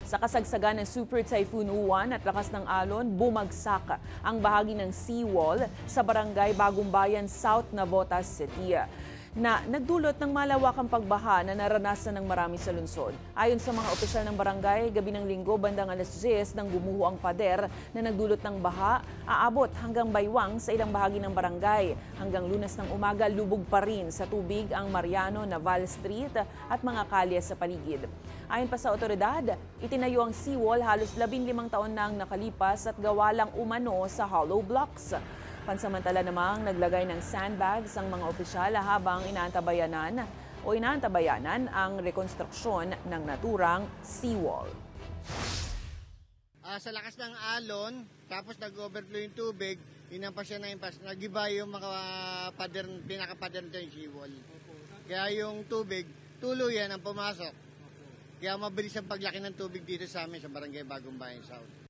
Sa kasagsagan ng Super Typhoon Uwan at lakas ng alon, bumagsak ang bahagi ng seawall sa barangay Bagong Bayan, South Navotas City na nagdulot ng malawakang pagbaha na naranasan ng marami sa lungsod. Ayon sa mga opisyal ng barangay, gabi ng Linggo bandang alas 10 nang gumuho ang pader na nagdulot ng baha, aabot hanggang baywang sa ilang bahagi ng barangay. Hanggang Lunes ng umaga, lubog pa rin sa tubig ang Mariano, Naval Street at mga kalye sa paligid. Ayon pa sa otoridad, itinayo ang seawall halos 15 taon nang nakalipas at gawa lang umano sa hollow blocks. Pansamantala namang naglagay ng sandbags ang mga opisyal habang inaantabayanan ang rekonstruksyon ng naturang seawall. Sa lakas ng alon, tapos nag-overflow yung tubig, inampas siya na impas, nagiba yung mga pinaka-pader ng seawall. Kaya yung tubig, tuluyan ang pumasok. Kaya mabilis ang paglaki ng tubig dito sa amin sa Barangay Bagong Bayan South.